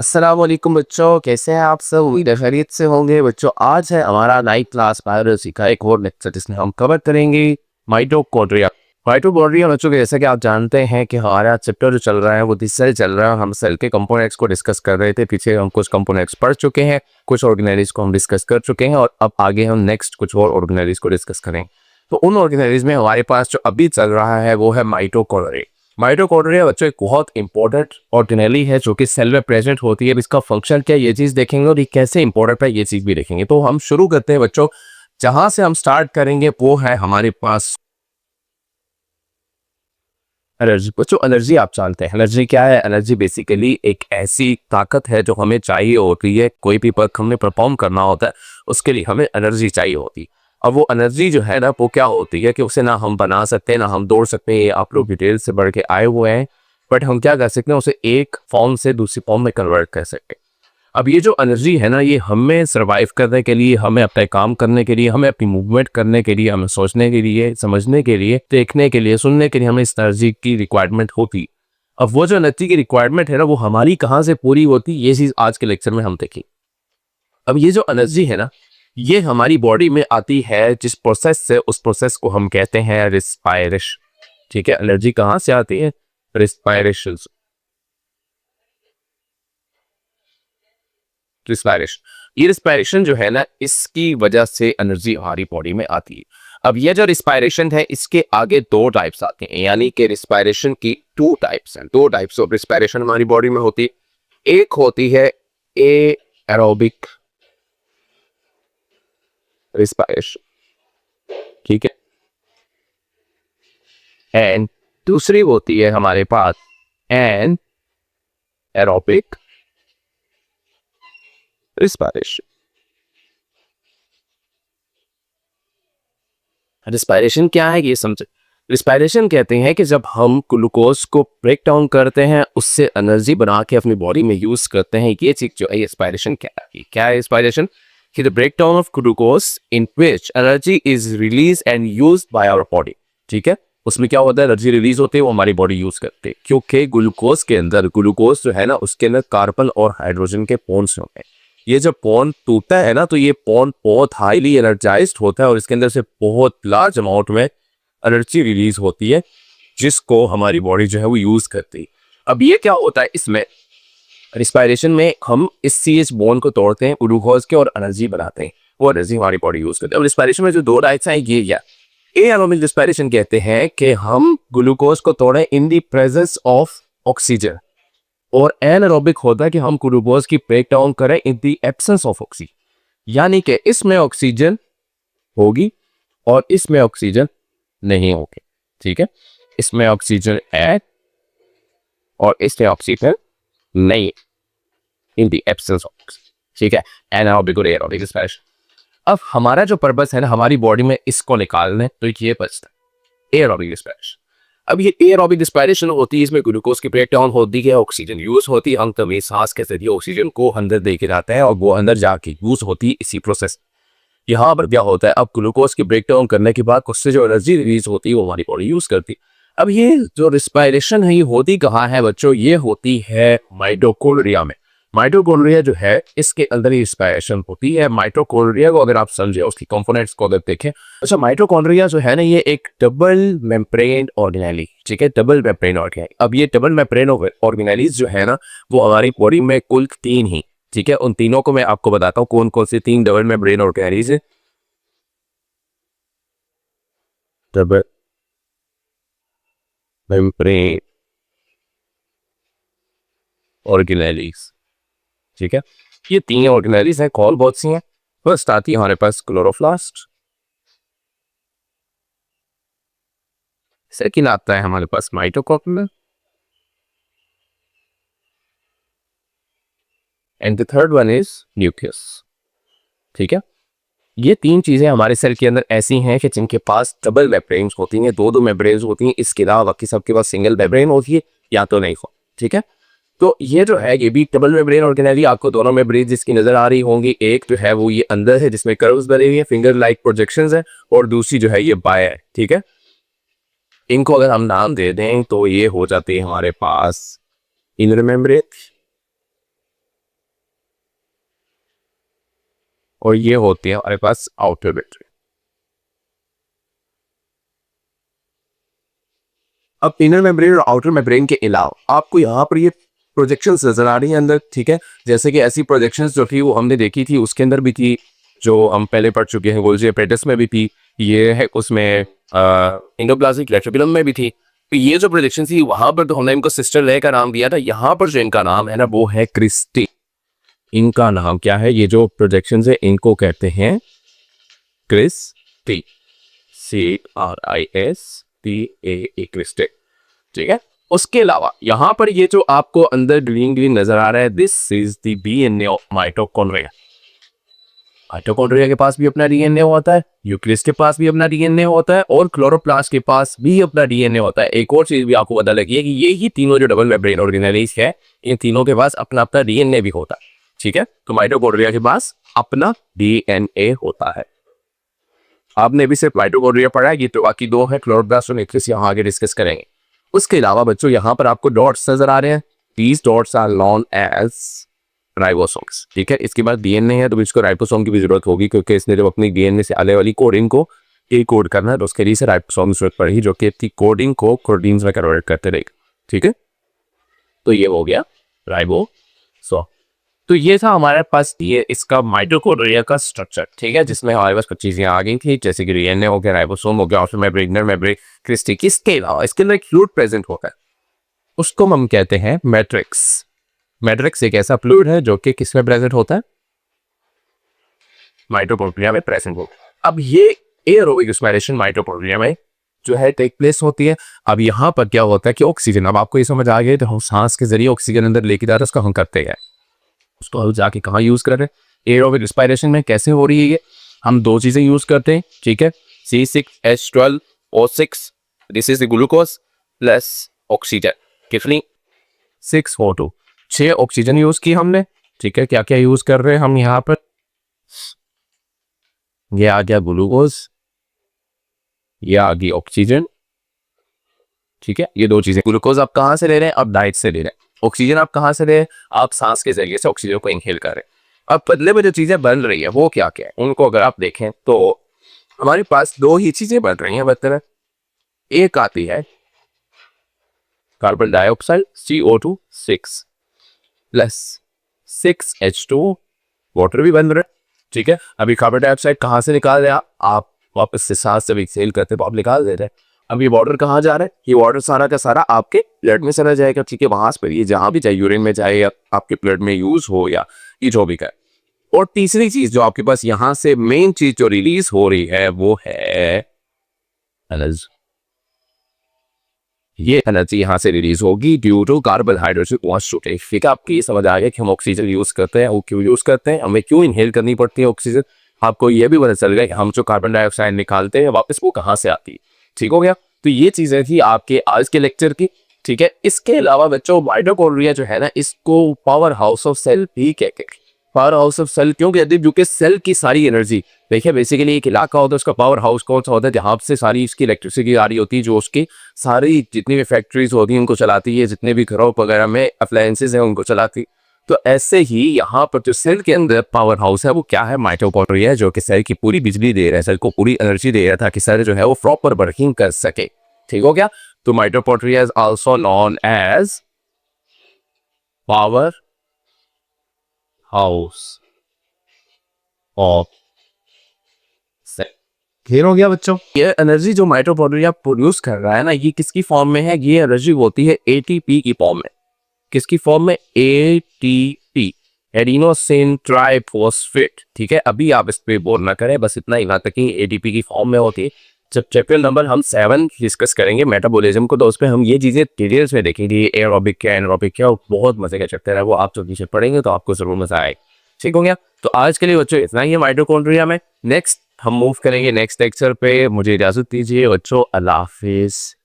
अस्सलाम वालेकुम बच्चों, कैसे हैं आप सब? उम्मीद है खैरियत से होंगे। बच्चों, आज है हमारा 9th क्लास बायोलॉजी का एक और लेक्चर जिसमें हम कवर करेंगे माइटोकॉन्ड्रिया। माइटोकॉन्ड्रिया बच्चों, जैसा कि आप जानते हैं कि हमारा चैप्टर जो चल रहा है वो दिस सेल चल रहा है। हम सेल के कंपोनेंट्स को डिस्कस कर रहे थे। पीछे हम कुछ कंपोनेंट्स पढ़ चुके हैं, कुछ ऑर्गेनेलिज को हम डिस्कस कर चुके हैं और अब आगे हम नेक्स्ट कुछ और ऑर्गेनेलिज को डिस्कस करेंगे। तो उन ऑर्गेनेलिज में हमारे पास जो अभी चल रहा है वो है माइटोकॉन्ड्रिया। माइटोकॉन्ड्रिया बच्चों एक बहुत इंपॉर्टेंट ऑर्गेनेली है जो कि सेल में प्रेजेंट होती है। इसका फंक्शन क्या है ये चीज देखेंगे और ये कैसे इंपॉर्टेंट है ये चीज भी देखेंगे। तो हम शुरू करते हैं बच्चों। जहां से हम स्टार्ट करेंगे वो है हमारे पास एनर्जी। बच्चों, एनर्जी आप जानते हैं एनर्जी क्या है? एनर्जी बेसिकली एक ऐसी ताकत है जो हमें चाहिए होती है। कोई भी वर्क हमने परफॉर्म करना होता है उसके लिए हमें एनर्जी चाहिए होती है। अब वो एनर्जी जो है ना वो क्या होती है कि उसे ना हम बना सकते हैं ना हम दौड़ सकते हैं। ये आप लोग डिटेल से बढ़ के आए हुए हैं, बट हम क्या कर सकते हैं उसे एक फॉर्म से दूसरी फॉर्म में कन्वर्ट कर सकते हैं। अब ये जो एनर्जी है ना ये हमें सरवाइव करने के लिए, हमें अपने काम करने के लिए, हमें अपनी मूवमेंट करने के लिए, हमें सोचने के लिए, समझने के लिए, देखने के लिए, सुनने के लिए हमें इस एनर्जी की रिक्वायरमेंट होती। अब वो जो एनर्जी की रिक्वायरमेंट है ना वो हमारी कहाँ से पूरी होती ये चीज आज के लेक्चर में हम देखेंगे। अब ये जो एनर्जी है ना ये हमारी बॉडी में आती है जिस प्रोसेस से, उस प्रोसेस को हम कहते हैं रिस्पायरेशन। ठीक है, एनर्जी कहाँ से आती है? रिस्पायरेशन। रिस्पायरेशन, ये रिस्पायरेशन जो है ना इसकी वजह से एनर्जी हमारी बॉडी में आती है। अब ये जो रिस्पायरेशन है इसके आगे दो टाइप्स आते हैं, यानी कि रिस्पायरेशन की टू टाइप्स हैं। दो टाइप्स ऑफ रिस्पायरेशन हमारी बॉडी में होती है। एक होती है ए एरोबिक रिस्पायरेशन, ठीक है, एंड दूसरी होती है हमारे पास एन एरोबिक रिस्पायरेशन। रिस्पायरेशन क्या है ये समझे। रिस्पायरेशन कहते हैं कि जब हम ग्लूकोज को ब्रेक डाउन करते हैं उससे एनर्जी बना के अपनी बॉडी में यूज करते हैं, ये चीज जो है रिस्पायरेशन क्या है रिस्पायरेशन कि the breakdown of glucose in which energy is release and used by our body. ठीक है, उसमें क्या होता है एनर्जी रिलीज होती है वो हमारी बॉडी यूज करती है, क्योंकि ग्लूकोज के अंदर, ग्लूकोज जो है ना उसके अंदर कार्बन और हाइड्रोजन के बॉन्ड्स होते हैं। ये जब बॉन्ड टूटता है ना तो ये बॉन्ड बहुत हाईली एनर्जाइज्ड होता है और इसके अंदर से बहुत लार्ज अमाउंट में एनर्जी रिलीज होती है जिसको हमारी बॉडी जो है वो यूज करती है। अब ये क्या होता है इसमें रिस्पायरेशन में हम इस CH बॉन्ड को तोड़ते हैं ग्लूकोज के और एनर्जी बनाते हैं, वो एनर्जी हमारी बॉडी यूज करती है। अब रिस्पायरेशन में जो दो टाइप्स हैं ये क्या ए एरोबिक रिस्पायरेशन कहते हैं कि हम ग्लूकोज को तोड़ें in the presence of oxygen, और एनारोबिक होता है कि हम ग्लूकोज की ब्रेक डाउन करें in the absence of oxygen, यानी कि इसमें ऑक्सीजन होगी और इसमें ऑक्सीजन नहीं होगी। ठीक है, इसमें ऑक्सीजन है और इसमें ऑक्सीजन नहीं, इन द एब्सेंस ऑफ ऑक्सीजन। ठीक है, एनारोबिक और एरोबिक रिस्पायरेशन। अब हमारा जो पर्पस है ना हमारी बॉडी में इसको निकालने तो ये बचता है एरोबिक रिस्पायरेशन। अब ये एरोबिक रिस्पायरेशन होती है, इसमें ग्लूकोज की ब्रेक डाउन होती है, ऑक्सीजन यूज होती है, हम तभी सांस के जरिए ऑक्सीजन को अंदर दे के जाते हैं और वो अंदर जाके यूज होती है इसी प्रोसेस। यहाँ पर क्या होता है अब ग्लूकोज की ब्रेक डाउन करने के बाद उससे जो एनर्जी रिलीज होती है वो हमारी बॉडी यूज करती है। अब ये जो रिस्पायरेशन है ये होती कहाँ है बच्चों? ये होती है माइटोकॉन्ड्रिया में। माइटोकॉन्ड्रिया जो है इसके अंदर ही रिस्पायरेशन होती है। माइटोकॉन्ड्रिया को अगर आप समझे, उसकी कंपोनेंट्स को अगर देखें, अच्छा माइटोकॉन्ड्रिया जो है ना ये एक डबल मेम्ब्रेन ऑर्गेनेली, ठीक है, डबल मेम्ब्रेन ऑर्गेनेली। अब ये डबल मेम्ब्रेन ऑर्गेनेलीज जो है ना वो हमारी बॉडी में कुल तीन ही, ठीक है, उन तीनों को मैं आपको बताता हूँ कौन कौन से तीन डबल मेम्ब्रेन ऑर्गेनेलीज है। डबल मेम्ब्रेन ऑर्गेनेलीज, ठीक है, ये तीन ऑर्गेनेलीज हैं। कौन बहुत सी हैं? फर्स्ट आती है हमारे पास क्लोरोप्लास्ट, सेकंड आता है हमारे पास mitochondria, and the third one is nucleus. ठीक है, ये तीन चीजें हमारे सेल के अंदर ऐसी हैं कि जिनके पास डबल मेम्ब्रेन्स होती हैं, दो दो मेम्ब्रेन्स होती हैं, इसके अलावा बाकी सबके पास सिंगल मेम्ब्रेन होती है या तो नहीं हो। ठीक है, तो ये जो है ये भी डबल मेम्ब्रेन ऑर्गेनेली, आपको दोनों मेम्ब्रेन जिसकी नजर आ रही होंगी, एक जो है वो ये अंदर है जिसमें कर्व्स बने हुए हैं, फिंगर लाइक प्रोजेक्शंस है, और दूसरी जो है ये बाय है। ठीक है, इनको अगर हम नाम दे दें तो ये हो जाती है हमारे पास इनर मेम्ब्रेन और ये होती है हमारे पास आउटर मेम्ब्रेन। अब इनर मेम्ब्रेन और आउटर मेम्ब्रेन के अलावा आपको यहाँ पर ये प्रोजेक्शंस नजर आ रही है अंदर, ठीक है। जैसे कि ऐसी प्रोजेक्शंस जो थी वो हमने देखी थी, उसके अंदर भी थी, जो हम पहले पढ़ चुके हैं, गोल्जी एपरेटस में भी थी, ये है उसमें एंडोप्लाज्मिक रेटिकुलम में भी थी। तो ये जो प्रोजेक्शन थी वहां पर तो हमने इनको सिस्टर ले का नाम दिया था। यहाँ पर जो इनका नाम है ना वो है क्रिस्टी। इनका नाम क्या है? ये जो प्रोजेक्शन है इनको कहते हैं क्रिस्टी, CRISTA, क्रिस्टी, ठीक है। उसके अलावा यहाँ पर ये जो आपको अंदर ग्रीन ग्रीन नजर आ रहा है, this is the DNA of mitochondria. Mitochondria के पास भी अपना DNA होता है, न्यूक्लियस के पास भी अपना DNA होता है, और क्लोरोप्लास्ट के पास भी अपना DNA होता है। एक और चीज भी आपको पता लगी है कि ये ही तीनों जो डबल मेम्ब्रेन ऑर्गेनेल्स है, इन तीनों के पास अपना अपना DNA भी होता है, ठीक है। तो माइटोकॉन्ड्रिया के पास अपना DNA होता है। आपने भी सिर्फ माइटोकॉन्ड्रिया पढ़ा है, ये तो बाकी दो है, क्लोरोप्लास्ट और न्यूक्लियस, यहाँ आगे डिस्कस करेंगे। उसके अलावा बच्चों यहाँ पर आपको डॉट्स नजर आ रहे हैं, these dots are known as ribosomes, ठीक है। इसके बाद DNA है तो इसको राइबोसोम की भी जरूरत होगी, क्योंकि इसने जब अपनी DNA से आने वाली कोडिंग को कोड करना है तो उसके लिए से राइबोसोम की जरूरत पड़ेगी, जो कि अपनी कोडिंग को प्रोटीन्स में कन्वर्ट करते रहेगा, ठीक है। तो ये हो गया राइबोसोम। तो ये था हमारे पास ये इसका माइटोकॉन्ड्रिया का स्ट्रक्चर, ठीक है, जिसमें हमारे पास कुछ चीजें आ गई थी, जैसे कि DNA हो गया, राइबोसोम हो गया, और फिर मेम्ब्रेन, मेम्ब्रेन, क्रिस्टी। इसके अलावा इसके अंदर एक फ्लूइड प्रेजेंट होता है, उसको हम कहते हैं मैट्रिक्स। मैट्रिक्स एक ऐसा फ्लूइड है जो कि किसमें प्रेजेंट होता है? माइटोकॉन्ड्रिया में प्रेजेंट होता है। अब ये एरोबिक रेस्पिरेशन माइटोकॉन्ड्रिया में जो है टेक प्लेस होती है। अब यहाँ पर क्या होता है कि ऑक्सीजन, अब आपको ये समझ आ गया, तो हम सांस के जरिए ऑक्सीजन अंदर लेके जाते हैं, उसको हम करते हैं, उसको हम जाके कहाँ यूज कर रहे हैं? एरोबिक रेस्पिरेशन में। कैसे हो रही है ये? हम दो चीजें यूज करते हैं, ठीक है, C6H12O6, this is the glucose plus oxygen, कितनी? 6O2, 6 ऑक्सीजन यूज की हमने, ठीक है। क्या क्या यूज कर रहे हैं हम यहाँ पर? ये आ गया ग्लूकोज, ये आ गई ऑक्सीजन, ठीक है। ये दो चीजें, ग्लूकोज आप कहाँ से ले रहे हैं? आप डाइट से ले रहे हैं। ऑक्सीजन आप कहाँ से ले रहे हैं? आप सांस के जरिए से ऑक्सीजन को इनहेल कर रहे हैं। अब बदले में जो चीजें बन रही है वो क्या क्या है, उनको अगर आप देखें तो हमारे पास दो ही चीजें बन रही हैं बदले में। एक आती है carbon dioxide CO2 6 plus 6H2, water भी बन रहा है, ठीक है। अभी कार्बन डाइऑक्साइड कहाँ से निकाल रहे हैं आप वापस से सांस जब एक्सहेल करते हैं तो आप निकाल दे रहे हैं। अब ये वाटर कहाँ जा रहा है? ये वाटर सारा का सारा आपके ब्लड में चला जाएगा, ठीक है। वहां पर ये जहां भी जाए, यूरिन में जाए या आपके ब्लड में यूज हो या ये जो भी का। और तीसरी चीज जो आपके पास यहाँ से मेन चीज जो रिलीज हो रही है वो है एनर्जी। ये एनर्जी यहाँ से रिलीज होगी ड्यू टू कार्बोहाइड्रेट कॉन्स्टिट्यूट। ठीक है, आपको ये समझ आ गया कि हम ऑक्सीजन यूज करते हैं, वो क्यों यूज करते हैं, हमें क्यों इनहेल करनी पड़ती है ऑक्सीजन। आपको ये भी पता चल गया कि हम जो कार्बन डाइऑक्साइड निकालते हैं वापस वो कहाँ से आती है। ठीक हो गया। तो ये चीजें थी आपके आज के लेक्चर की। ठीक है, इसके अलावा बच्चों माइटोकॉन्ड्रिया जो है ना, इसको पावर हाउस ऑफ सेल भी कहते हैं। पावर हाउस ऑफ सेल क्यों कहते हैं? क्योंकि सेल की सारी एनर्जी, देखिए बेसिकली एक इलाका होता है, उसका पावर हाउस कौन सा होता है? जहां से सारी इसकी इलेक्ट्रिसिटी आ रही होती है, जो उसकी सारी जितनी भी फैक्ट्रीज होती हैं उनको चलाती है, जितने भी घरों वगैरह में अप्लायंसेज हैं उनको चलाती। तो ऐसे ही यहाँ पर जो सेल के अंदर पावर हाउस है वो क्या है? माइटोकॉन्ड्रिया, जो कि सेल की पूरी बिजली दे रहा है, सेल को पूरी एनर्जी दे रहा है ताकि सेल जो है वो प्रॉपर वर्किंग कर सके। ठीक हो गया। तो mitochondria is also known as power house of cell. Clear हो गया बच्चों? ये एनर्जी जो माइटोकॉन्ड्रिया प्रोड्यूस कर रहा है ना, ये किसकी फॉर्म में है? ये एनर्जी होती है एटीपी की फॉर्म में। किसकी फॉर्म में? ATP, adenosine triphosphate. ठीक है, अभी आप इस पे बोल ना करें, बस इतना ही याद रखें एटीपी की फॉर्म में होती है। जब चैप्टर नंबर हम 7 डिस्कस करेंगे मेटाबॉलिज्म को, तो उस पर हम ये चीजें डिटेल्स में देखेंगे, एरोबिक क्या एनारोबिक क्या, बहुत मजे का चैप्टर है वो। आप जो नीचे पढ़ेंगे तो आपको जरूर मजा आएगा। ठीक हो गया। तो आज के लिए बच्चों इतना ही है माइटोकॉन्ड्रिया में। नेक्स्ट हम मूव करेंगे नेक्स्ट लेक्चर पे। मुझे इजाजत दीजिए बच्चों, अल्लाह हाफिज।